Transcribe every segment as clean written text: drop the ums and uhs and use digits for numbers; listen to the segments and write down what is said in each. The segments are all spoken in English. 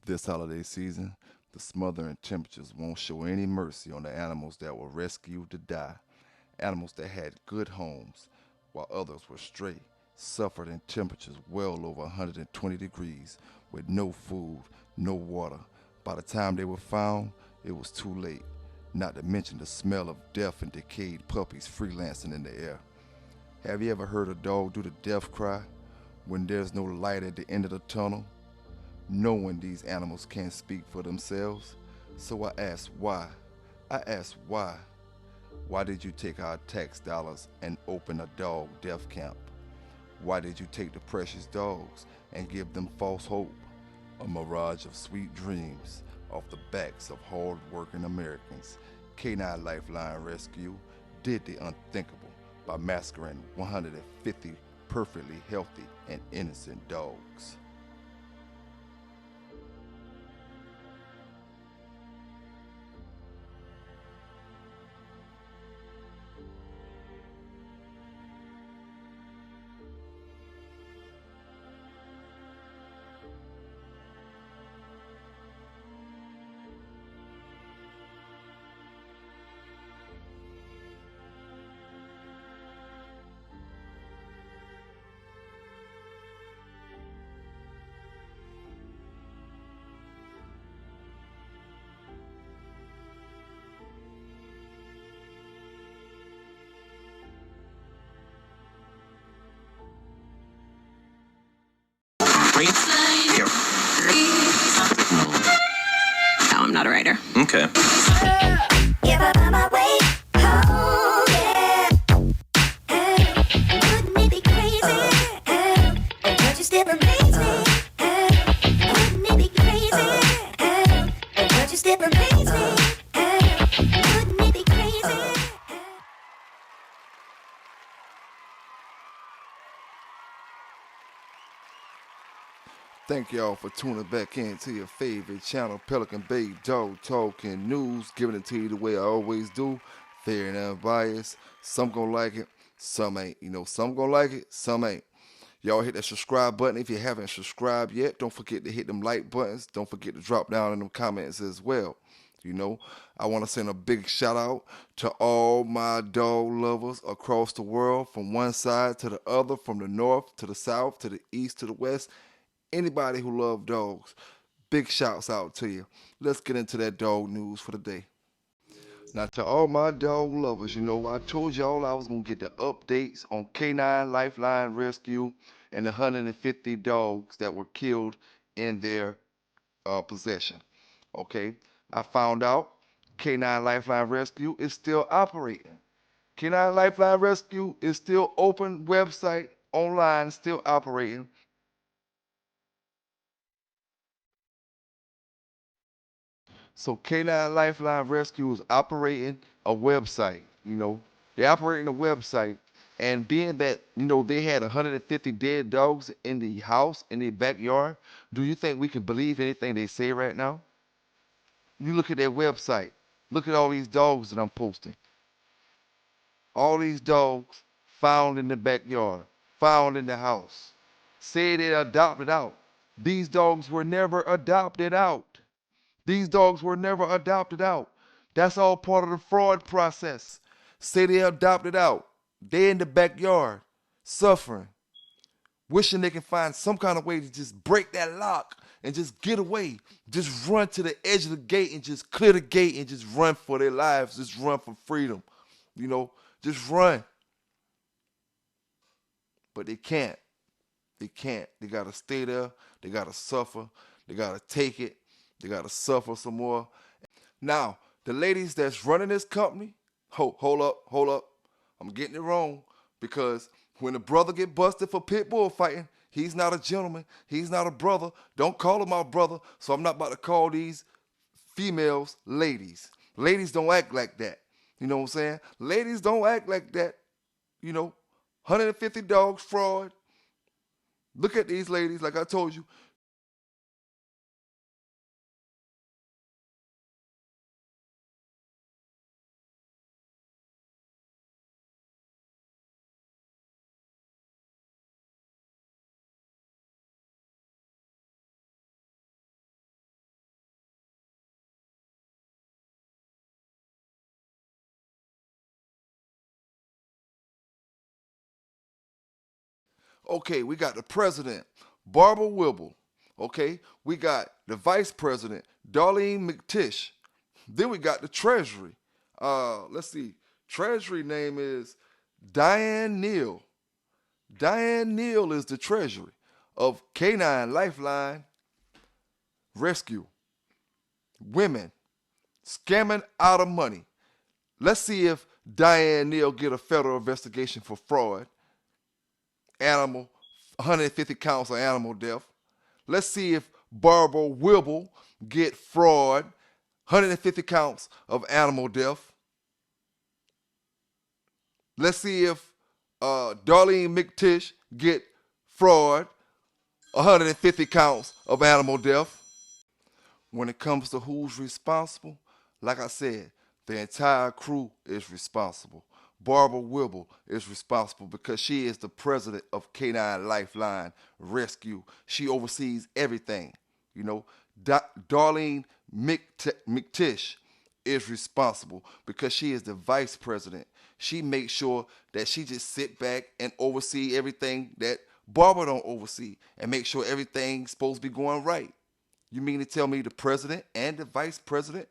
This holiday season, the smothering temperatures won't show any mercy on the animals that were rescued to die. Animals that had good homes, while others were stray, suffered in temperatures well over 120 degrees with no food, no water. By the time they were found, it was too late, not to mention the smell of death and decayed puppies freelancing in the air. Have you ever heard a dog do the death cry when there's no light at the end of the tunnel? Knowing these animals can't speak for themselves, so I asked why. I asked why. Why did you take our tax dollars and open a dog death camp? Why did you take the precious dogs and give them false hope? A mirage of sweet dreams off the backs of hard-working Americans. Canine Lifeline Rescue did the unthinkable by massacring 150 perfectly healthy and innocent dogs. No, I'm not a writer. Okay. Thank y'all for tuning back in to your favorite channel, Pelican Bay Dog Talking News, giving it to you the way I always do, fair and unbiased. Some gonna like it, some ain't. Some gonna like it, some ain't. Y'all hit that subscribe button if you haven't subscribed yet. Don't forget to hit them like buttons. Don't forget to drop down in them comments as well. I want to send a big shout out to all my dog lovers across the world, from one side to the other, from the north to the south to the east to the west. Anybody who love dogs, big shouts out to you. Let's get into that dog news for the day. Now, to all my dog lovers, I told y'all I was going to get the updates on Canine Lifeline Rescue and the 150 dogs that were killed in their possession. Okay, I found out Canine Lifeline Rescue is still operating. Canine Lifeline Rescue is still open, website, online, still operating. So Canine Lifeline Rescue is operating a website. They're operating a website, and being that they had 150 dead dogs in the house in the backyard, do you think we can believe anything they say right now? You look at their website. Look at all these dogs that I'm posting. All these dogs found in the backyard, found in the house. Say they adopted out. These dogs were never adopted out. These dogs were never adopted out. That's all part of the fraud process. Say they adopted out. They in the backyard, suffering, wishing they can find some kind of way to just break that lock and just get away. Just run to the edge of the gate and just clear the gate and just run for their lives. Just run for freedom. You know, just run. But they can't. They can't. They gotta stay there. They gotta suffer. They gotta take it. They gotta suffer some more. Now, the ladies that's running this company, hold up. I'm getting it wrong, because when a brother get busted for pit bull fighting, he's not a gentleman. He's not a brother. Don't call him my brother. So I'm not about to call these females ladies. Ladies don't act like that. You know what I'm saying? Ladies don't act like that. 150 dogs fraud. Look at these ladies, like I told you. Okay, we got the president, Barbara Wibble. Okay, we got the vice president, Darlene McTish. Then we got the treasury. Let's see. Treasury name is Diane Neal. Diane Neal is the treasury of Canine Lifeline Rescue. Women scamming out of money. Let's see if Diane Neal get a federal investigation for fraud, animal, 150 counts of animal death. Let's see if Barbara Wibble get fraud, 150 counts of animal death. Let's see if Darlene McTish get fraud, 150 counts of animal death. When it comes to who's responsible, like I said, the entire crew is responsible. Barbara Wibble is responsible because she is the president of Canine Lifeline Rescue. She oversees everything. You know, Darlene McTish is responsible because she is the vice president. She makes sure that she just sit back and oversee everything that Barbara don't oversee and make sure everything's supposed to be going right. You mean to tell me the president and the vice president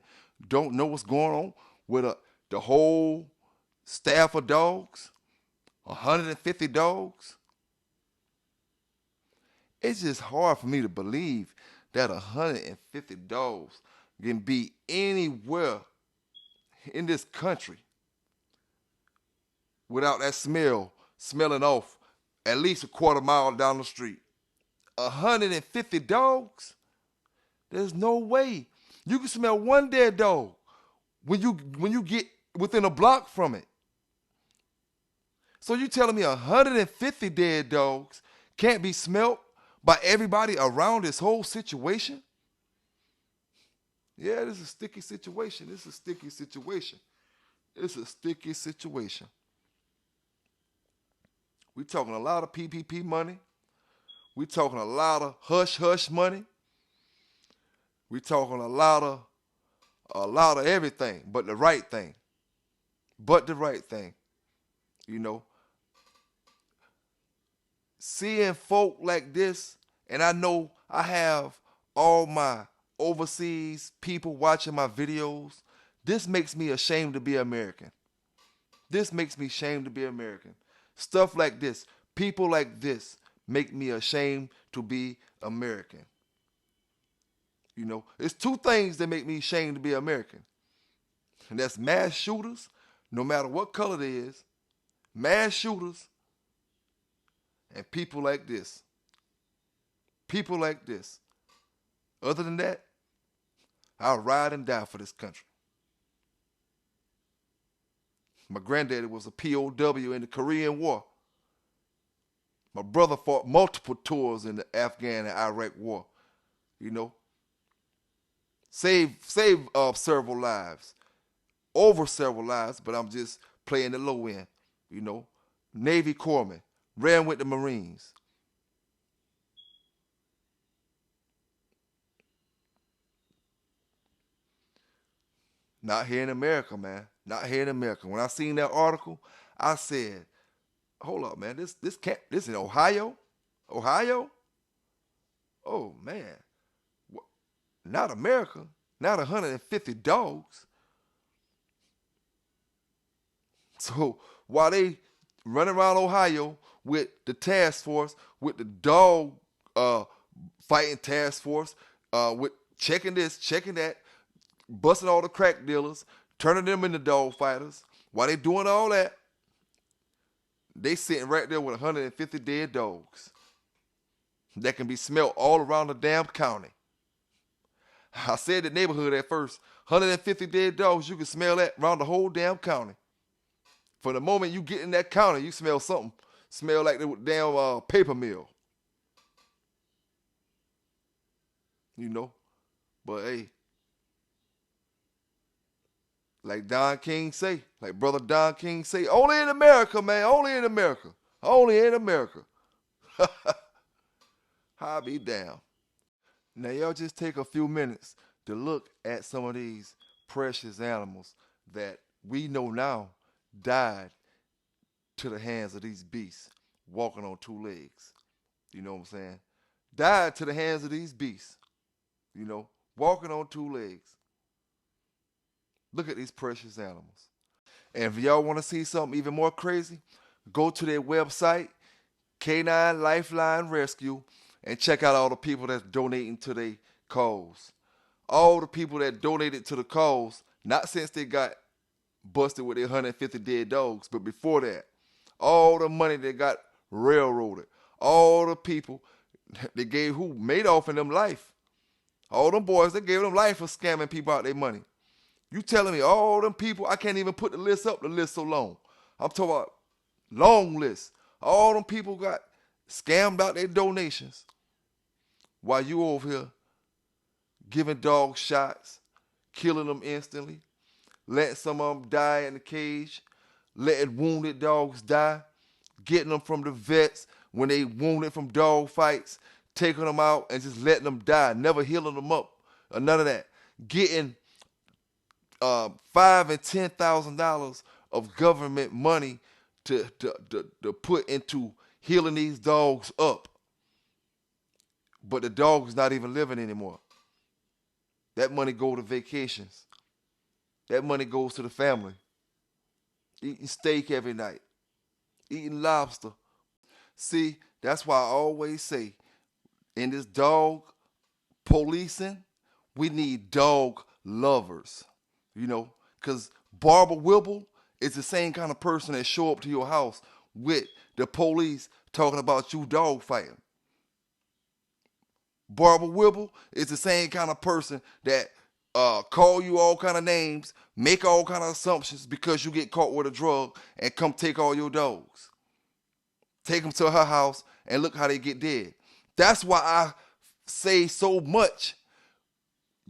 don't know what's going on with the whole staff of dogs? 150 dogs? It's just hard for me to believe that 150 dogs can be anywhere in this country without that smelling off at least a quarter mile down the street. 150 dogs? There's no way. You can smell one dead dog when you get within a block from it. So you telling me 150 dead dogs can't be smelt by everybody around this whole situation? Yeah, this is a sticky situation. This is a sticky situation. It's a sticky situation. We talking a lot of PPP money. We talking a lot of hush-hush money. We talking a lot of everything, but the right thing. But the right thing. You know, seeing folk like this, and I know I have all my overseas people watching my videos, this makes me ashamed to be American. This makes me ashamed to be American. Stuff like this, people like this make me ashamed to be American. You know, it's two things that make me ashamed to be American. And that's mass shooters, no matter what color it is, mass shooters, and people like this. People like this. Other than that, I'll ride and die for this country. My granddaddy was a POW in the Korean War. My brother fought multiple tours in the Afghan and Iraq War. You know, save several lives, over several lives, but I'm just playing the low end. You know, Navy Corpsman, ran with the Marines. Not here in America, man. Not here in America. When I seen that article, I said, "Hold up, man. This can't. This in Ohio, Ohio. Oh man, not America. Not 150 dogs." So while they running around Ohio with the task force, with the dog fighting task force, with checking this, checking that, busting all the crack dealers, turning them into dog fighters. While they doing all that, they sitting right there with 150 dead dogs that can be smelled all around the damn county. I said the neighborhood at first, 150 dead dogs, you can smell that around the whole damn county. From the moment you get in that county, you smell something. Smell like the damn paper mill. You know? But hey, like Don King say, like Brother Don King say, only in America, man, only in America. Only in America. I'll be down. Now y'all just take a few minutes to look at some of these precious animals that we know now died to the hands of these beasts. walking on two legs. You know what I'm saying? Died to the hands of these beasts. You know, walking on two legs. Look at these precious animals. And if y'all want to see something even more crazy, go to their website, Canine Lifeline Rescue, and check out all the people that's donating to their cause. All the people that donated to the cause, not since they got busted with their 150 dead dogs, but before that, all the money they got railroaded, all the people they gave who made off in them life, all them boys they gave them life for scamming people out their money. You telling me all them people, I can't even put the list up, the list so long. I'm talking about long list. All them people got scammed out their donations while you over here giving dogs shots, killing them instantly, letting some of them die in the cage, letting wounded dogs die, getting them from the vets when they wounded from dog fights, taking them out and just letting them die, never healing them up, or none of that. Getting $5,000 and $10,000 of government money to put into healing these dogs up. But the dog's not even living anymore. That money goes to vacations. That money goes to the family. Eating steak every night. Eating lobster. See, that's why I always say, in this dog policing, we need dog lovers. You know, because Barbara Wibble is the same kind of person that show up to your house with the police talking about you dog fighting. Barbara Wibble is the same kind of person that call you all kind of names, make all kind of assumptions because you get caught with a drug and come take all your dogs. Take them to her house and look how they get dead. That's why I say so much.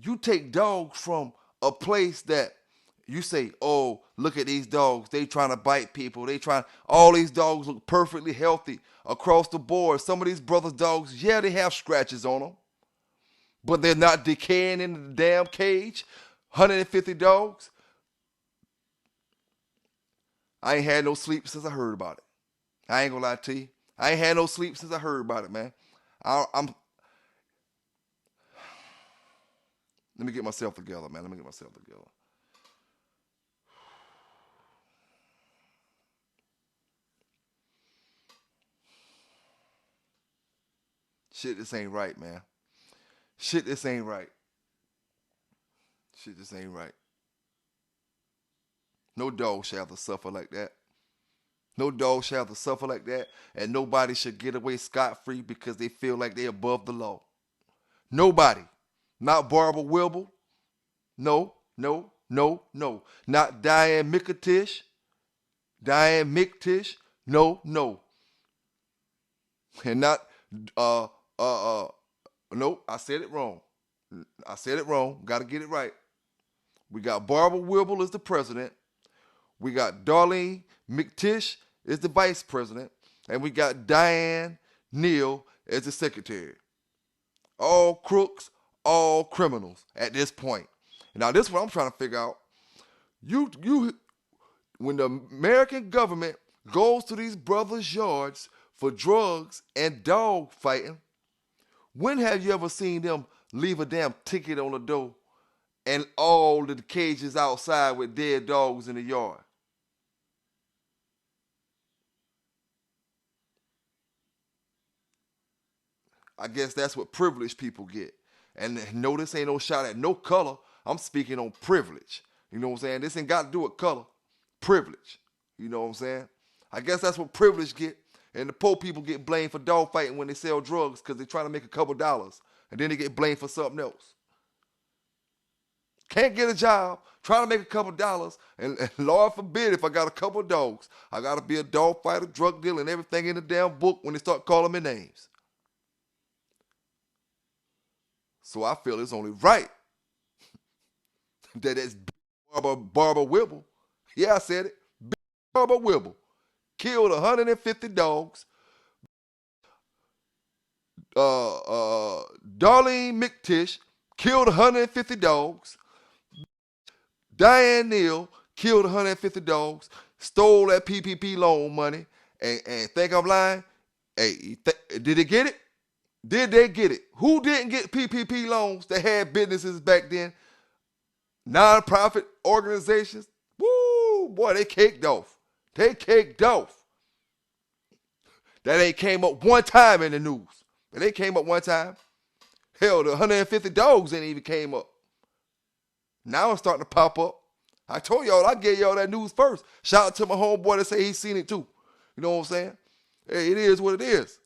You take dogs from a place that you say, oh, look at these dogs. They trying to bite people. All these dogs look perfectly healthy across the board. Some of these brothers' dogs, yeah, they have scratches on them, but they're not decaying in the damn cage. 150 dogs. I ain't had no sleep since I heard about it. I ain't gonna lie to you. I ain't had no sleep since I heard about it, man. Let me get myself together, man. Let me get myself together. Shit, this ain't right, man. Shit, this ain't right. Shit, this ain't right. No dog shall have to suffer like that. No dog shall have to suffer like that, and nobody should get away scot-free because they feel like they're above the law. Nobody. Not Barbara Wilbur. No, no, no, no. Not Diane McAtish. Diane McTish. No, no. And not, no, I said it wrong. I said it wrong. Got to get it right. We got Barbara Wilbur as the president. We got Darlene McTish as the vice president. And we got Diane Neal as the secretary. All crooks, all criminals at this point. Now, this is what I'm trying to figure out. When the American government goes to these brothers' yards for drugs and dog fighting, when have you ever seen them leave a damn ticket on the door and all the cages outside with dead dogs in the yard? I guess that's what privileged people get. And no, this ain't no shot at no color. I'm speaking on privilege. You know what I'm saying? This ain't got to do with color. Privilege. You know what I'm saying? I guess that's what privilege get. And the poor people get blamed for dog fighting when they sell drugs because they're trying to make a couple dollars. And then they get blamed for something else. Can't get a job, trying to make a couple dollars, and Lord forbid if I got a couple dogs, I got to be a dog fighter, drug dealer, and everything in the damn book when they start calling me names. So I feel it's only right that it's Barbara Wibble. Yeah, I said it. Barbara Wibble killed 150 dogs. Darlene McTish killed 150 dogs. Diane Neal killed 150 dogs. Stole that PPP loan money. And think I'm lying? Hey, did they get it? Did they get it? Who didn't get PPP loans that had businesses back then? Non-profit organizations? Woo, boy, they caked off. They caked off. That ain't came up one time in the news. It ain't came up one time. Hell, the 150 dogs ain't even came up. Now it's starting to pop up. I told y'all, I gave y'all that news first. Shout out to my homeboy that say he's seen it too. You know what I'm saying? Hey, it is what it is.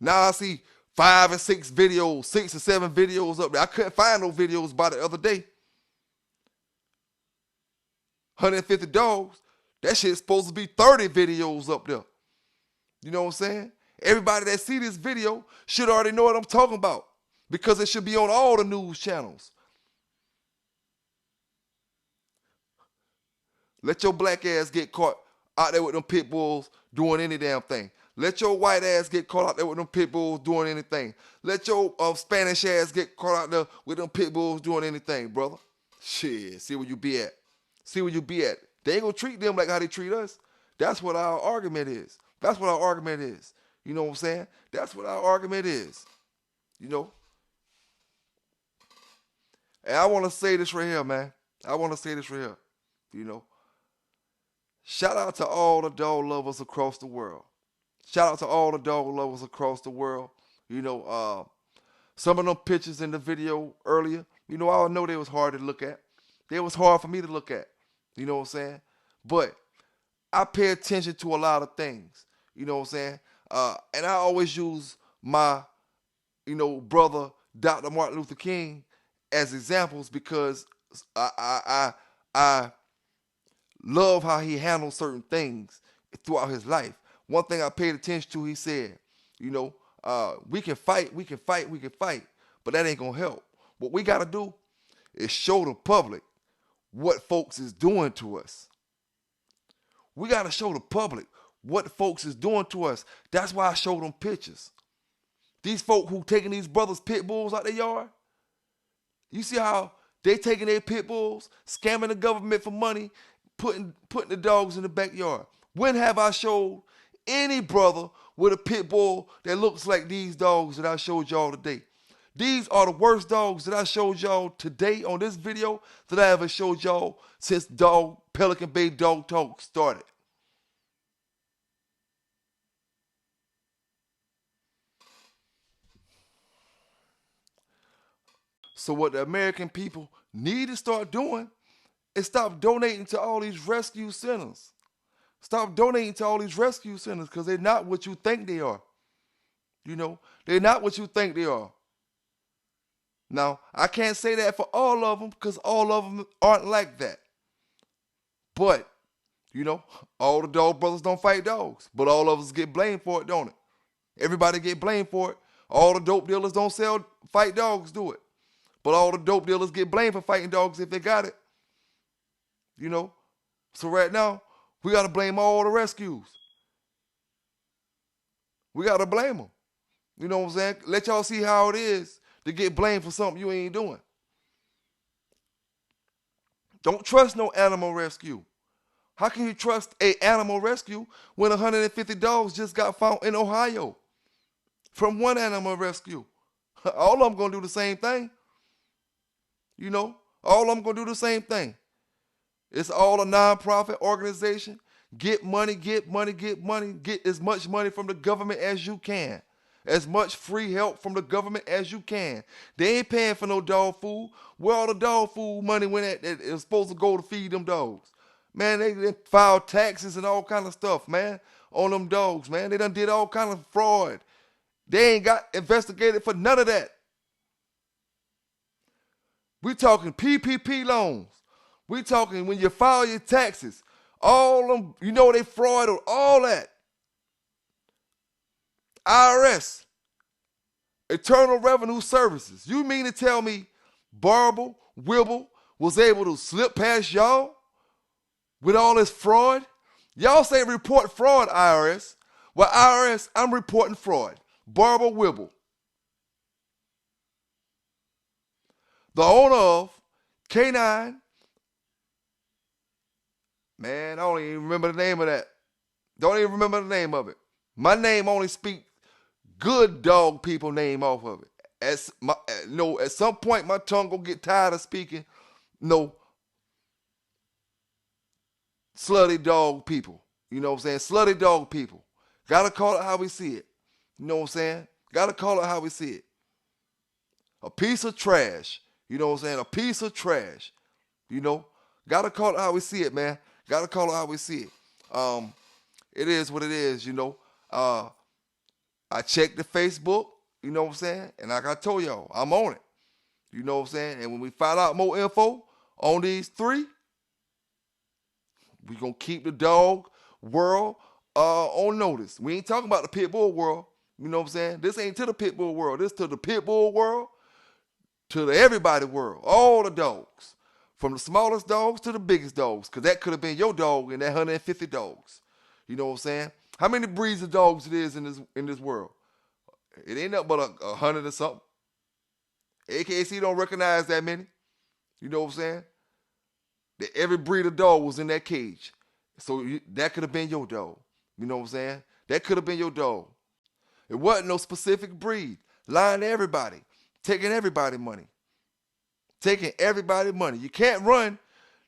Now I see 5 and 6 videos, 6 and 7 videos up there. I couldn't find no videos by the other day. 150 dogs. That shit's supposed to be 30 videos up there. You know what I'm saying? Everybody that see this video should already know what I'm talking about because it should be on all the news channels. Let your black ass get caught out there with them pit bulls doing any damn thing. Let your white ass get caught out there with them pit bulls doing anything. Let your Spanish ass get caught out there with them pit bulls doing anything, brother. Shit, see where you be at. See where you be at. They ain't gonna treat them like how they treat us. That's what our argument is. That's what our argument is. You know what I'm saying? That's what our argument is. You know? And I want to say this right here, man. I want to say this right here. You know? Shout out to all the dog lovers across the world. Shout out to all the dog lovers across the world. You know, some of them pictures in the video earlier, you know, I know they was hard to look at. They was hard for me to look at. You know what I'm saying? But I pay attention to a lot of things. You know what I'm saying? And I always use my, you know, brother, Dr. Martin Luther King, as examples because I love how he handled certain things throughout his life. One thing I paid attention to, he said, you know, we can fight, but that ain't gonna help. What we gotta do is show the public what folks is doing to us. We gotta show the public what folks is doing to us. That's why I showed them pictures. These folk who taking these brothers' pit bulls out their yard, you see how they taking their pit bulls, scamming the government for money, putting the dogs in the backyard. When have I showed any brother with a pit bull that looks like these dogs that I showed y'all today? These are the worst dogs that I showed y'all today on this video that I ever showed y'all since Pelican Bay Dog Talk started. So what the American people need to start doing is stop donating to all these rescue centers. Stop donating to all these rescue centers because they're not what you think they are. You know, they're not what you think they are. Now, I can't say that for all of them because all of them aren't like that. But, you know, all the dog brothers don't fight dogs, but all of us get blamed for it, don't it? Everybody get blamed for it. All the dope dealers don't fight dogs, do it. But all the dope dealers get blamed for fighting dogs if they got it. You know? So right now, we got to blame all the rescues. We got to blame them. You know what I'm saying? Let y'all see how it is to get blamed for something you ain't doing. Don't trust no animal rescue. How can you trust an animal rescue when 150 dogs just got found in Ohio from one animal rescue? All of them going to do the same thing. You know, all of them going to do the same thing. It's all a non-profit organization. Get money, get money, get money. Get as much money from the government as you can. As much free help from the government as you can. They ain't paying for no dog food. Where all the dog food money went at that is supposed to go to feed them dogs? Man, they filed taxes and all kind of stuff, man, on them dogs, man. They done did all kind of fraud. They ain't got investigated for none of that. We talking PPP loans. We talking when you file your taxes. All them, you know they fraud on all that. IRS, Internal Revenue Services. You mean to tell me Barble, Wibble was able to slip past y'all with all this fraud? Y'all say report fraud, IRS. Well, IRS, I'm reporting fraud. Barble, Wibble. The owner of Canine, man, I don't even remember the name of that. Don't even remember the name of it. My name only speak good dog people name off of it. At some point my tongue gonna get tired of speaking slutty dog people. You know what I'm saying? Slutty dog people. Gotta call it how we see it. You know what I'm saying? Gotta call it how we see it. A piece of trash. You know what I'm saying? A piece of trash. You know? Gotta call it how we see it, man. Gotta call it how we see it. It is what it is, you know. I checked the Facebook, you know what I'm saying? And like I told y'all, I'm on it. You know what I'm saying? And when we find out more info on these three, we gonna keep the dog world on notice. We ain't talking about the pit bull world. You know what I'm saying? This ain't to the pit bull world. This to the pit bull world, to the everybody world. All the dogs. From the smallest dogs to the biggest dogs. Because that could have been your dog in that 150 dogs. You know what I'm saying? How many breeds of dogs it is in this world? It ain't nothing but 100 or something. AKC don't recognize that many. You know what I'm saying? That every breed of dog was in that cage. So that could have been your dog. You know what I'm saying? That could have been your dog. It wasn't no specific breed. Lying to everybody. Taking everybody money. Taking everybody money. You can't run.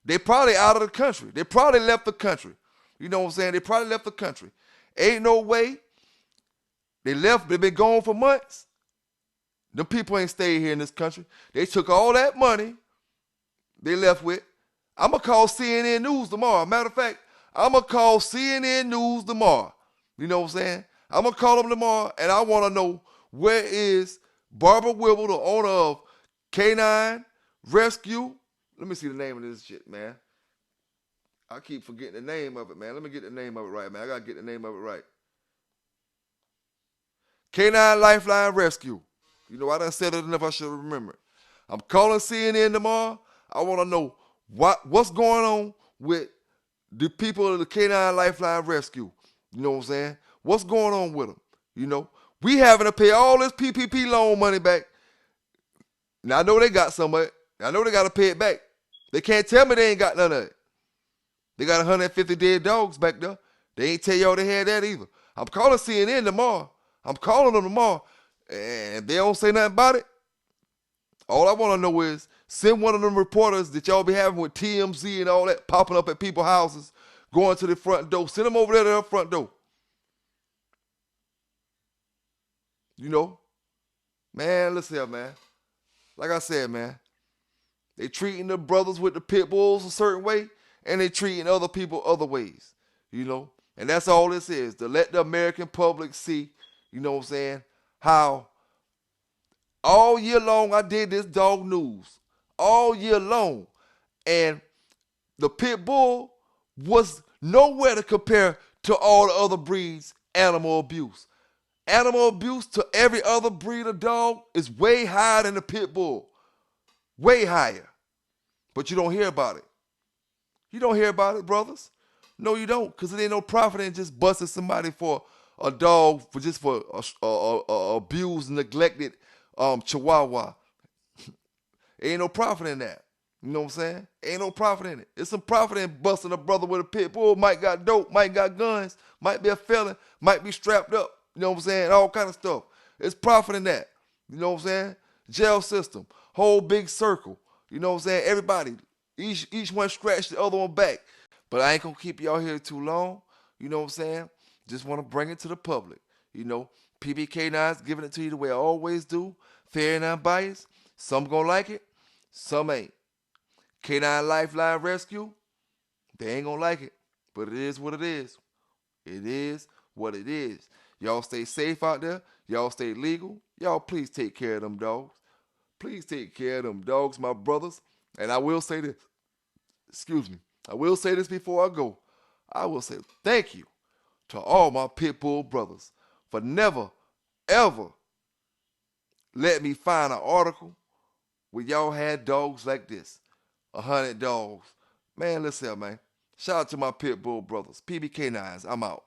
They probably out of the country. They probably left the country. You know what I'm saying? They probably left the country. Ain't no way. They left. They've been gone for months. The people ain't stayed here in this country. They took all that money they left with. I'm going to call CNN News tomorrow. Matter of fact, I'm going to call CNN News tomorrow. You know what I'm saying? I'm going to call them tomorrow, and I want to know where is Barbara Wibble, the owner of Canine Rescue. Let me see the name of this shit, man. I keep forgetting the name of it, man. Let me get the name of it right, man. I got to get the name of it right. Canine Lifeline Rescue. You know, I done said it enough, I should remember it. I'm calling CNN tomorrow. I want to know what's going on with the people of the Canine Lifeline Rescue. You know what I'm saying? What's going on with them? You know, we having to pay all this PPP loan money back. Now, I know they got some of it. I know they got to pay it back. They can't tell me they ain't got none of it. They got 150 dead dogs back there. They ain't tell y'all they had that either. I'm calling CNN tomorrow. I'm calling them tomorrow. And they don't say nothing about it. All I want to know is send one of them reporters that y'all be having with TMZ and all that popping up at people's houses, going to the front door. Send them over there to the front door. You know? Man, listen here, man. Like I said, man, they treating the brothers with the pit bulls a certain way, and they treating other people other ways, you know? And that's all this is, to let the American public see, you know what I'm saying, how all year long I did this dog news. All year long. And the pit bull was nowhere to compare to all the other breeds' animal abuse. Animal abuse to every other breed of dog is way higher than the pit bull. Way higher. But you don't hear about it. You don't hear about it, brothers. No, you don't, because it ain't no profit in just busting somebody for a dog for abused, neglected chihuahua. Ain't no profit in that. You know what I'm saying? Ain't no profit in it. It's some profit in busting a brother with a pit bull. Might got dope, might got guns, might be a felon, might be strapped up. You know what I'm saying? All kind of stuff. It's profit in that. You know what I'm saying? Jail system, whole big circle. You know what I'm saying? Everybody, each one scratch the other one back. But I ain't gonna keep y'all here too long. You know what I'm saying? Just want to bring it to the public. You know, PBK9's giving it to you the way I always do. Fair and unbiased. Some gonna like it, some ain't. Canine Lifeline Rescue, they ain't gonna like it. But it is what it is. It is what it is. Y'all stay safe out there. Y'all stay legal. Y'all please take care of them dogs. Please take care of them dogs, my brothers. And I will say this. Excuse me. I will say this before I go. I will say thank you to all my pit bull brothers for never, ever let me find an article where y'all had dogs like this. 100 dogs. Man, listen here, man. Shout out to my pit bull brothers. PBK9s, I'm out.